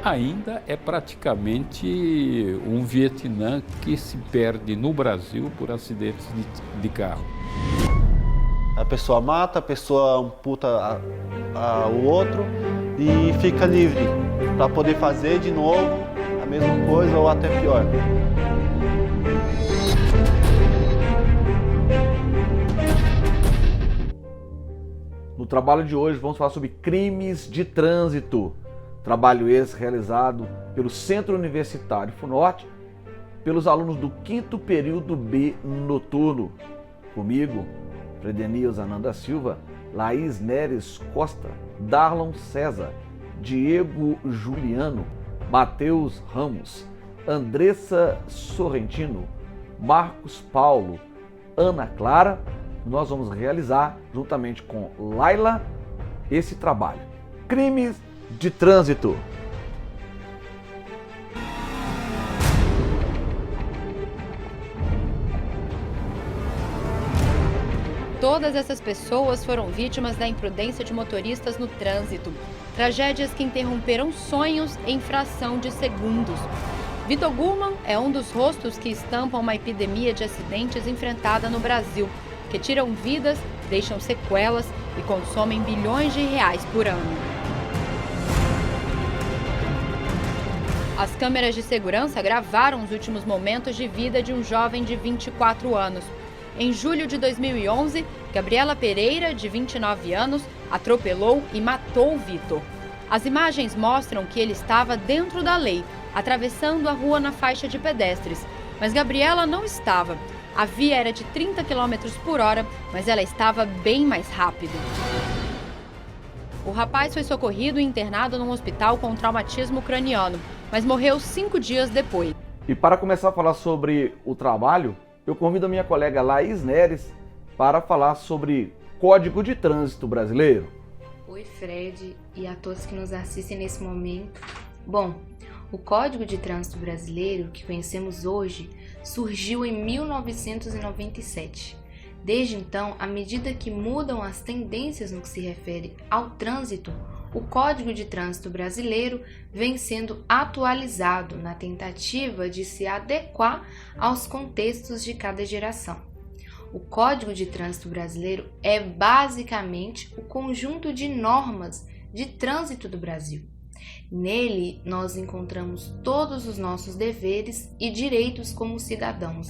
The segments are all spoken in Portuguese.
ainda é praticamente um Vietnã que se perde no Brasil por acidentes de carro. A pessoa mata, a pessoa amputa o outro e fica livre para poder fazer de novo a mesma coisa ou até pior. No trabalho de hoje vamos falar sobre crimes de trânsito. Trabalho esse realizado pelo Centro Universitário FUNORTE, pelos alunos do 5º período B noturno. Comigo, Fredenias Ananda Silva, Laís Neres Costa, Darlon César, Diego Juliano, Matheus Ramos, Andressa Sorrentino, Marcos Paulo, Ana Clara. Nós vamos realizar, juntamente com Laila, esse trabalho. Crimes de trânsito. Todas essas pessoas foram vítimas da imprudência de motoristas no trânsito. Tragédias que interromperam sonhos em fração de segundos. Vitor Gurman é um dos rostos que estampam uma epidemia de acidentes enfrentada no Brasil, que tiram vidas, deixam sequelas e consomem bilhões de reais por ano. As câmeras de segurança gravaram os últimos momentos de vida de um jovem de 24 anos. Em julho de 2011, Gabriela Pereira, de 29 anos, atropelou e matou Vitor. As imagens mostram que ele estava dentro da lei, atravessando a rua na faixa de pedestres. Mas Gabriela não estava. A via era de 30 km por hora, mas ela estava bem mais rápido. O rapaz foi socorrido e internado num hospital com traumatismo craniano, mas morreu 5 dias depois. E para começar a falar sobre o trabalho, eu convido a minha colega Laís Neres para falar sobre Código de Trânsito Brasileiro. Oi, Fred, e a todos que nos assistem nesse momento. Bom, o Código de Trânsito Brasileiro, que conhecemos hoje, surgiu em 1997. Desde então, à medida que mudam as tendências no que se refere ao trânsito, o Código de Trânsito Brasileiro vem sendo atualizado na tentativa de se adequar aos contextos de cada geração. O Código de Trânsito Brasileiro é basicamente o conjunto de normas de trânsito do Brasil. Nele, nós encontramos todos os nossos deveres e direitos como cidadãos,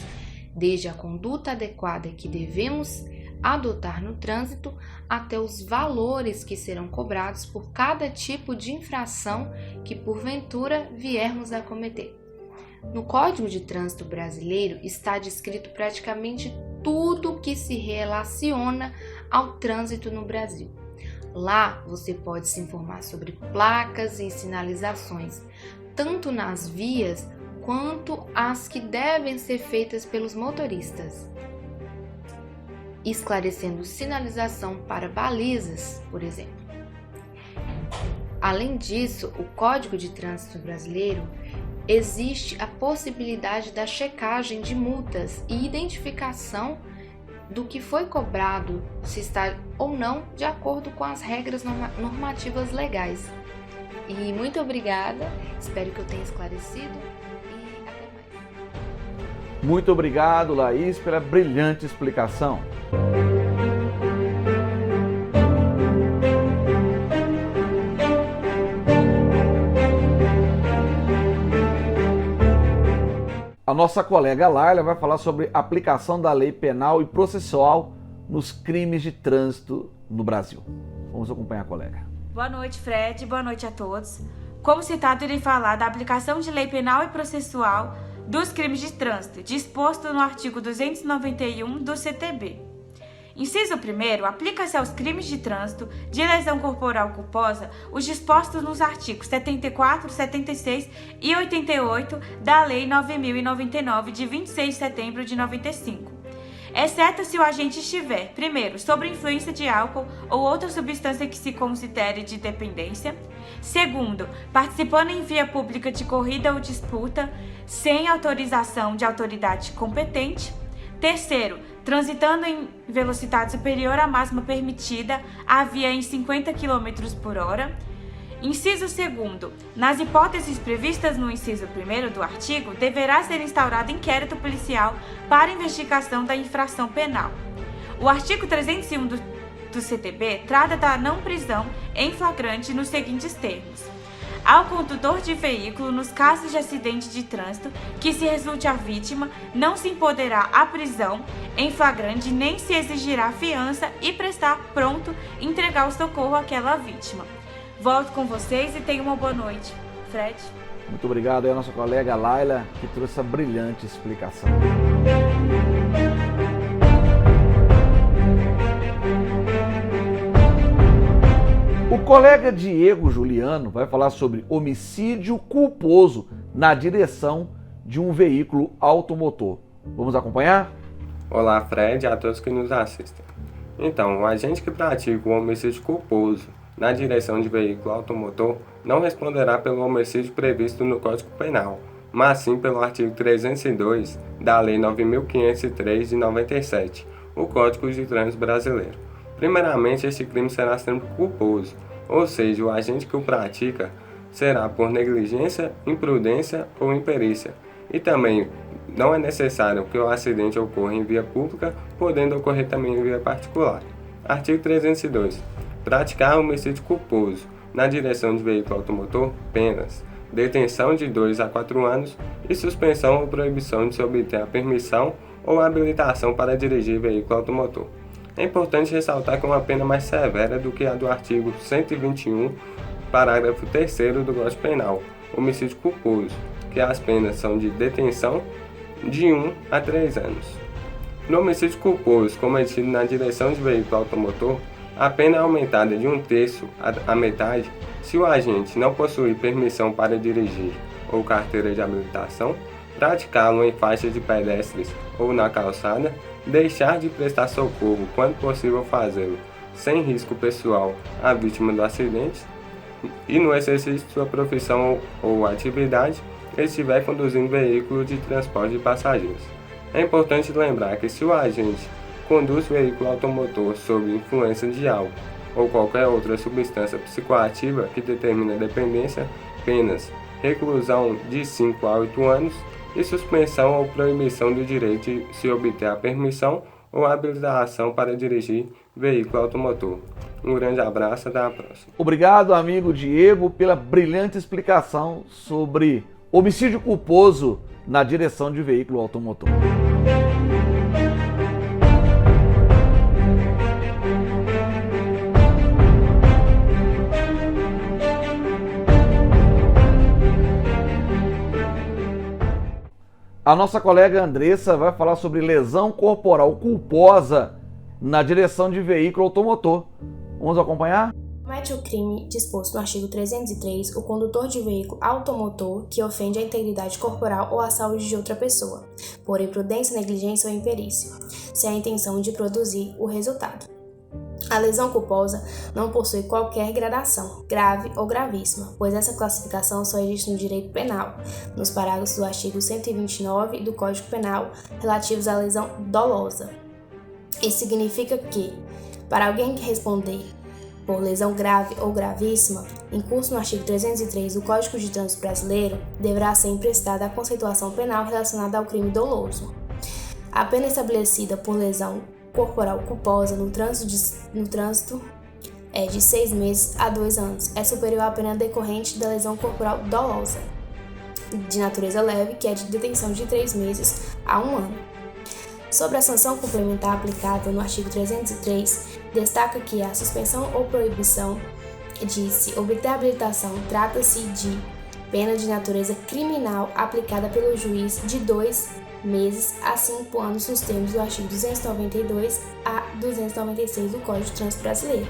desde a conduta adequada que devemos adotar no trânsito até os valores que serão cobrados por cada tipo de infração que porventura viermos a cometer. No Código de Trânsito Brasileiro está descrito praticamente tudo que se relaciona ao trânsito no Brasil. Lá você pode se informar sobre placas e sinalizações, tanto nas vias quanto as que devem ser feitas pelos motoristas, esclarecendo sinalização para balizas, por exemplo. Além disso, o Código de Trânsito Brasileiro existe a possibilidade da checagem de multas e identificação do que foi cobrado, se está ou não de acordo com as regras normativas legais. E muito obrigada, espero que eu tenha esclarecido e até mais. Muito obrigado, Laís, pela brilhante explicação. A nossa colega Laila vai falar sobre a aplicação da lei penal e processual nos crimes de trânsito no Brasil. Vamos acompanhar a colega. Boa noite, Fred. Boa noite a todos. Como citado, irei falar da aplicação de lei penal e processual dos crimes de trânsito, disposto no artigo 291 do CTB. Inciso 1º, aplica-se aos crimes de trânsito de lesão corporal culposa os dispostos nos artigos 74, 76 e 88 da Lei 9.099, de 26 de setembro de 95. Exceto se o agente estiver, primeiro, sob influência de álcool ou outra substância que se considere de dependência. Segundo, participando em via pública de corrida ou disputa sem autorização de autoridade competente. Terceiro, transitando em velocidade superior à máxima permitida, a via em 50 km por hora. Inciso 2º. Nas hipóteses previstas no inciso 1º do artigo, deverá ser instaurado inquérito policial para investigação da infração penal. O artigo 301 do CTB trata da não prisão em flagrante nos seguintes termos: ao condutor de veículo, nos casos de acidente de trânsito que se resulte a vítima, não se impoderá a prisão em flagrante nem se exigirá fiança e prestar pronto entregar o socorro àquela vítima. Volto com vocês e tenham uma boa noite. Fred. Muito obrigado aí a nossa colega Laila, que trouxe essa brilhante explicação. O colega Diego Juliano vai falar sobre homicídio culposo na direção de um veículo automotor. Vamos acompanhar? Olá, Fred, e a todos que nos assistem. Então, o agente que pratica o homicídio culposo na direção de veículo automotor não responderá pelo homicídio previsto no Código Penal, mas sim pelo artigo 302 da Lei 9.503 de 97, o Código de Trânsito Brasileiro. Primeiramente, este crime será sempre culposo, ou seja, o agente que o pratica será por negligência, imprudência ou imperícia. E também não é necessário que o acidente ocorra em via pública, podendo ocorrer também em via particular. Artigo 302. Praticar homicídio culposo na direção de veículo automotor, penas: detenção de 2 a 4 anos e suspensão ou proibição de se obter a permissão ou habilitação para dirigir veículo automotor. É importante ressaltar que é uma pena mais severa do que a do artigo 121, parágrafo 3º do Código Penal, homicídio culposo, que as penas são de detenção de 1 a 3 anos. No homicídio culposo cometido na direção de veículo automotor, a pena é aumentada de 1/3 à metade se o agente não possuir permissão para dirigir ou carteira de habilitação, praticá-lo em faixa de pedestres ou na calçada, deixar de prestar socorro quando possível fazê-lo sem risco pessoal à vítima do acidente e no exercício de sua profissão ou atividade estiver conduzindo veículo de transporte de passageiros. É importante lembrar que se o agente conduz veículo automotor sob influência de álcool ou qualquer outra substância psicoativa que determina dependência, penas: reclusão de 5 a 8 anos e suspensão ou proibição do direito de se obter a permissão ou habilitação para dirigir veículo automotor. Um grande abraço, até a próxima. Obrigado, amigo Diego, pela brilhante explicação sobre homicídio culposo na direção de veículo automotor. A nossa colega Andressa vai falar sobre lesão corporal culposa na direção de veículo automotor. Vamos acompanhar? Comete o crime disposto no artigo 303 o condutor de veículo automotor que ofende a integridade corporal ou a saúde de outra pessoa, por imprudência, negligência ou imperícia, sem a intenção de produzir o resultado. A lesão culposa não possui qualquer gradação, grave ou gravíssima, pois essa classificação só existe no direito penal, nos parágrafos do artigo 129 do Código Penal relativos à lesão dolosa. Isso significa que, para alguém responder por lesão grave ou gravíssima, em curso no artigo 303 do Código de Trânsito Brasileiro, deverá ser emprestada a conceituação penal relacionada ao crime doloso. A pena estabelecida por lesão corporal culposa no trânsito é de 6 meses a 2 anos. É superior à pena decorrente da lesão corporal dolosa, de natureza leve, que é de detenção de 3 meses a 1 ano. Sobre a sanção complementar aplicada no artigo 303, destaca que a suspensão ou proibição de se obter habilitação trata-se de pena de natureza criminal aplicada pelo juiz de 2 meses a 5 anos nos termos do artigo 292 a 296 do Código de Trânsito Brasileiro.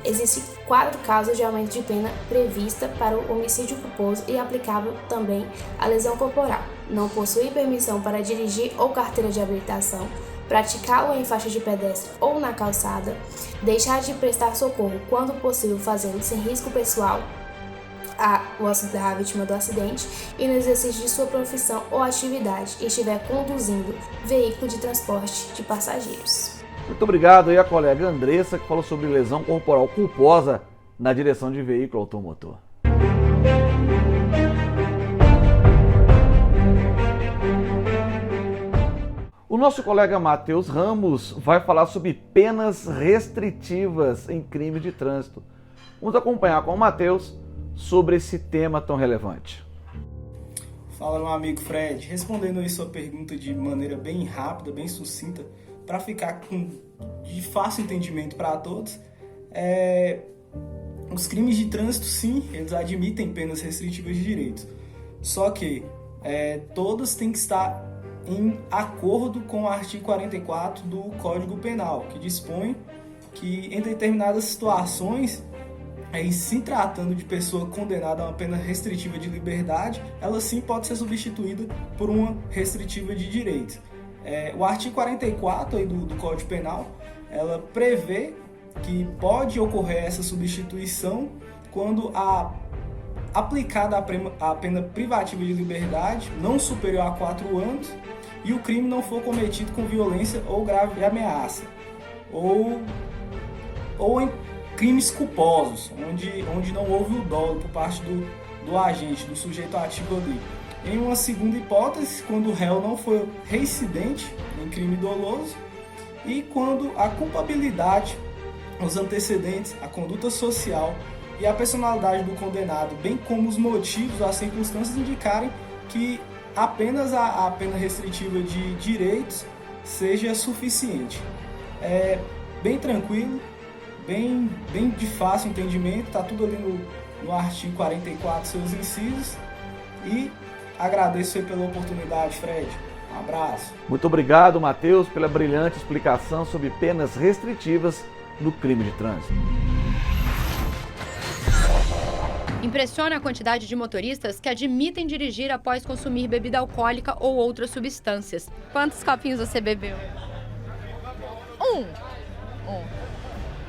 Existem 4 casos de aumento de pena prevista para o homicídio culposo e aplicável também à lesão corporal: não possuir permissão para dirigir ou carteira de habilitação, praticá-lo em faixa de pedestre ou na calçada, deixar de prestar socorro quando possível fazê-lo sem risco pessoal à vítima do acidente e no exercício de sua profissão ou atividade e estiver conduzindo veículo de transporte de passageiros. Muito obrigado aí a colega Andressa, que falou sobre lesão corporal culposa na direção de veículo automotor. nosso colega Matheus Ramos vai falar sobre penas restritivas em crimes de trânsito. Vamos acompanhar com o Matheus sobre esse tema tão relevante. Fala, meu amigo Fred. Respondendo aí sua pergunta de maneira bem rápida, bem sucinta, para ficar de fácil entendimento para todos, os crimes de trânsito, sim, eles admitem penas restritivas de direitos. Só que todas têm que estar em acordo com o artigo 44 do Código Penal, que dispõe que em determinadas situações, se tratando de pessoa condenada a uma pena restritiva de liberdade, ela sim pode ser substituída por uma restritiva de direitos. O artigo 44 aí do Código Penal, ela prevê que pode ocorrer essa substituição quando aplicada a pena privativa de liberdade não superior a 4 anos e o crime não for cometido com violência ou grave ameaça, ou em crimes culposos, onde não houve o dolo por parte do agente, do sujeito ativo ali. Em uma segunda hipótese, quando o réu não foi reincidente em crime doloso e quando a culpabilidade, os antecedentes, a conduta social e a personalidade do condenado, bem como os motivos, as circunstâncias indicarem que apenas a pena restritiva de direitos seja suficiente. Bem tranquilo, bem de fácil entendimento, está tudo ali no artigo 44, seus incisos, e agradeço aí pela oportunidade, Fred. Um abraço. Muito obrigado, Matheus, pela brilhante explicação sobre penas restritivas no crime de trânsito. Impressiona a quantidade de motoristas que admitem dirigir após consumir bebida alcoólica ou outras substâncias. Quantos copinhos você bebeu? Um.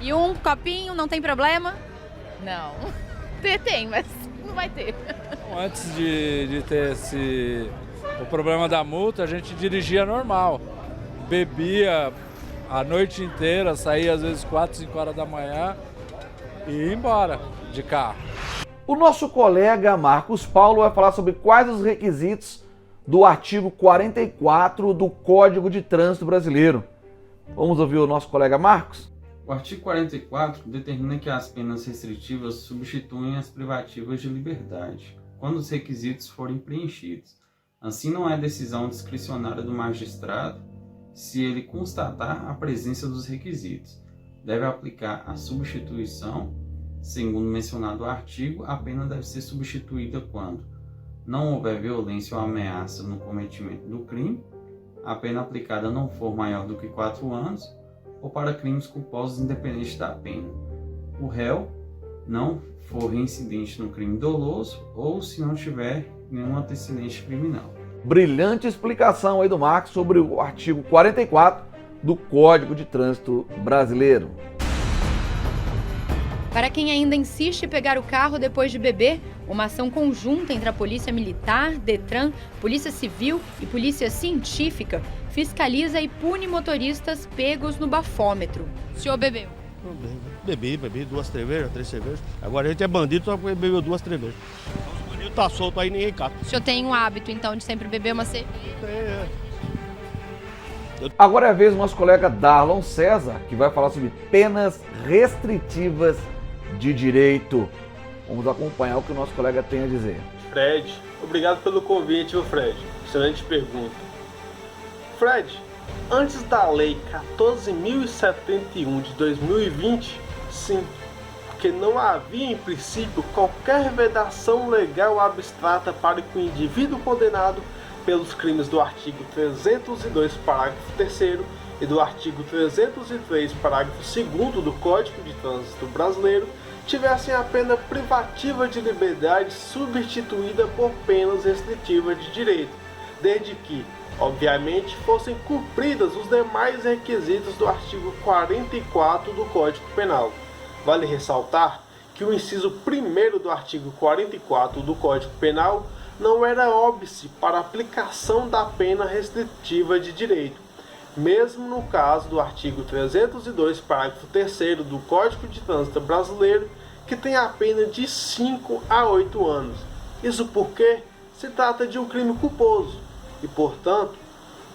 E um copinho, não tem problema? Não. Tem, mas não vai ter. Antes de ter o problema da multa, a gente dirigia normal. Bebia a noite inteira, saía às vezes 4, 5 horas da manhã e ia embora de carro. O nosso colega Marcos Paulo vai falar sobre quais os requisitos do artigo 44 do Código de Trânsito Brasileiro. Vamos ouvir o nosso colega Marcos? O artigo 44 determina que as penas restritivas substituem as privativas de liberdade, quando os requisitos forem preenchidos. Assim, não é decisão discricionária do magistrado se ele constatar a presença dos requisitos. Deve aplicar a substituição. Segundo mencionado o artigo, a pena deve ser substituída quando não houver violência ou ameaça no cometimento do crime, a pena aplicada não for maior do que 4 anos, ou para crimes culposos independente da pena. O réu não for reincidente no crime doloso ou se não tiver nenhum antecedente criminal. Brilhante explicação aí do Marcos sobre o artigo 44 do Código de Trânsito Brasileiro. Para quem ainda insiste em pegar o carro depois de beber, uma ação conjunta entre a Polícia Militar, Detran, Polícia Civil e Polícia Científica fiscaliza e pune motoristas pegos no bafômetro. O senhor bebeu? Bebi 2 cervejas, 3 cervejas. Agora a gente é bandido só porque bebeu 2 cervejas. Os bandidos tá solto aí, ninguém cata. O senhor tem um hábito, então, de sempre beber uma cerveja? Agora é a vez do nosso colega Darlon César, que vai falar sobre penas restritivas de direito. Vamos acompanhar o que o nosso colega tem a dizer. Fred, obrigado pelo convite, viu, Fred? Excelente pergunta. Fred, antes da Lei 14.071 de 2020, sim, porque não havia em princípio qualquer vedação legal abstrata para que o indivíduo condenado pelos crimes do artigo 302, parágrafo 3º e do artigo 303, parágrafo 2º do Código de Trânsito Brasileiro tivessem a pena privativa de liberdade substituída por penas restritivas de direito, desde que, obviamente, fossem cumpridas os demais requisitos do artigo 44 do Código Penal. Vale ressaltar que o inciso 1º do artigo 44 do Código Penal não era óbice para a aplicação da pena restritiva de direito, mesmo no caso do artigo 302, parágrafo 3º do Código de Trânsito Brasileiro, que tem a pena de 5 a 8 anos. Isso porque se trata de um crime culposo e, portanto,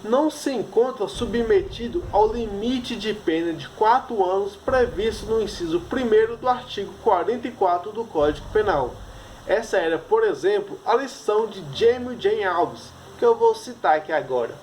não se encontra submetido ao limite de pena de 4 anos previsto no inciso 1º do artigo 44 do Código Penal. Essa era, por exemplo, a lição de Jamie J. Alves, que eu vou citar aqui agora.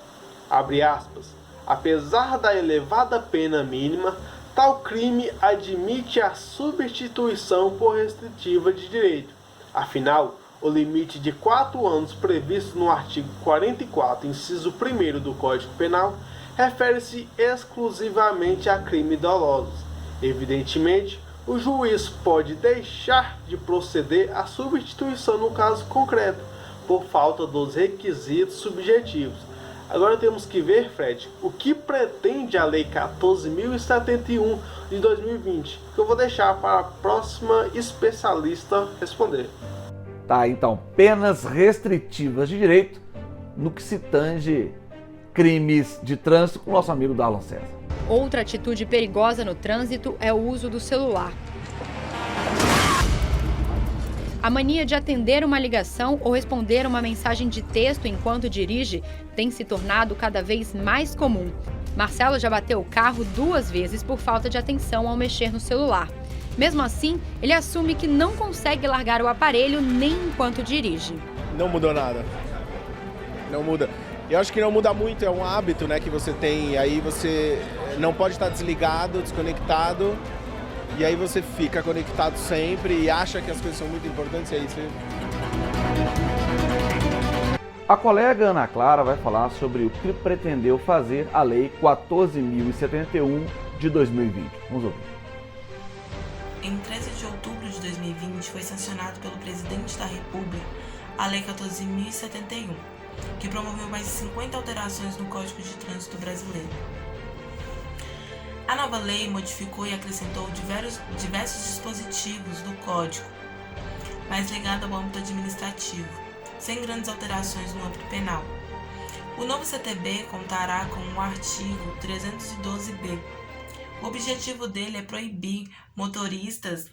Abre aspas. Apesar da elevada pena mínima, tal crime admite a substituição por restritiva de direito. Afinal, o limite de 4 anos previsto no artigo 44, inciso 1º do Código Penal, refere-se exclusivamente a crimes dolosos. Evidentemente, o juiz pode deixar de proceder à substituição no caso concreto, por falta dos requisitos subjetivos. Agora temos que ver, Fred, o que pretende a Lei 14.071 de 2020, que eu vou deixar para a próxima especialista responder. Tá, então, penas restritivas de direito no que se tange crimes de trânsito com o nosso amigo Darlan César. Outra atitude perigosa no trânsito é o uso do celular. A mania de atender uma ligação ou responder uma mensagem de texto enquanto dirige tem se tornado cada vez mais comum. Marcelo já bateu o carro 2 vezes por falta de atenção ao mexer no celular. Mesmo assim, ele assume que não consegue largar o aparelho nem enquanto dirige. Não mudou nada. Não muda. Eu acho que não muda muito, é um hábito, né, que você tem. E aí você não pode estar desligado, desconectado. E aí você fica conectado sempre e acha que as coisas são muito importantes. E aí você... A colega Ana Clara vai falar sobre o que pretendeu fazer a Lei 14.071 de 2020. Vamos ouvir. Em 13 de outubro de 2020 foi sancionado pelo Presidente da República a Lei 14.071, que promoveu mais de 50 alterações no Código de Trânsito brasileiro. A nova lei modificou e acrescentou diversos dispositivos do Código, mais ligado ao âmbito administrativo, sem grandes alterações no âmbito penal. O novo CTB contará com o artigo 312-B. O objetivo dele é proibir motoristas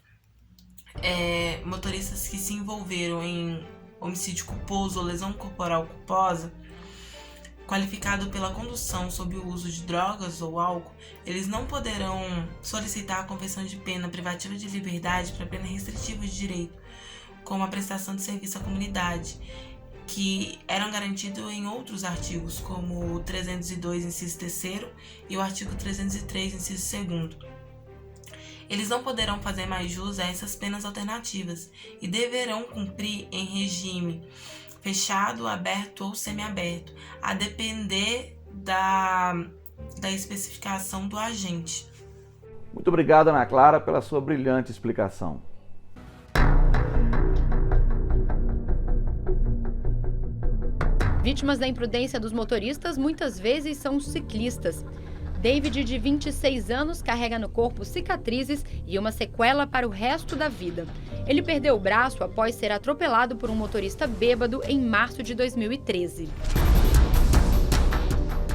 que se envolveram em homicídio culposo ou lesão corporal culposa, qualificado pela condução sob o uso de drogas ou álcool, eles não poderão solicitar a conversão de pena privativa de liberdade para pena restritiva de direito, como a prestação de serviço à comunidade, que eram garantidos em outros artigos, como o 302, inciso 3º, e o artigo 303, inciso 2º. Eles não poderão fazer mais jus a essas penas alternativas e deverão cumprir em regime fechado, aberto ou semiaberto, a depender da especificação do agente. Muito obrigado, Ana Clara, pela sua brilhante explicação. Vítimas da imprudência dos motoristas muitas vezes são os ciclistas. David, de 26 anos, carrega no corpo cicatrizes e uma sequela para o resto da vida. Ele perdeu o braço após ser atropelado por um motorista bêbado em março de 2013.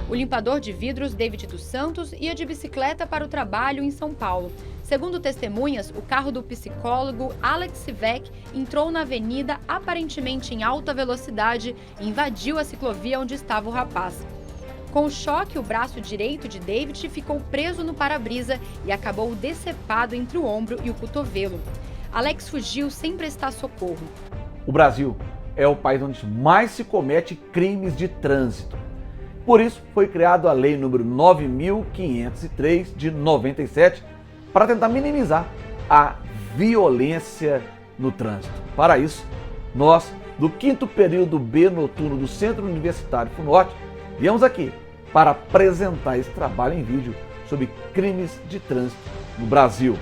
O limpador de vidros David dos Santos ia de bicicleta para o trabalho em São Paulo. Segundo testemunhas, o carro do psicólogo Alex Sivek entrou na avenida aparentemente em alta velocidade e invadiu a ciclovia onde estava o rapaz. Com o choque, o braço direito de David ficou preso no para-brisa e acabou decepado entre o ombro e o cotovelo. Alex fugiu sem prestar socorro. O Brasil é o país onde mais se comete crimes de trânsito. Por isso, foi criada a Lei número 9.503 de 97 para tentar minimizar a violência no trânsito. Para isso, nós, do 5º período B noturno do Centro Universitário FUNORTE, viemos aqui para apresentar esse trabalho em vídeo sobre crimes de trânsito no Brasil.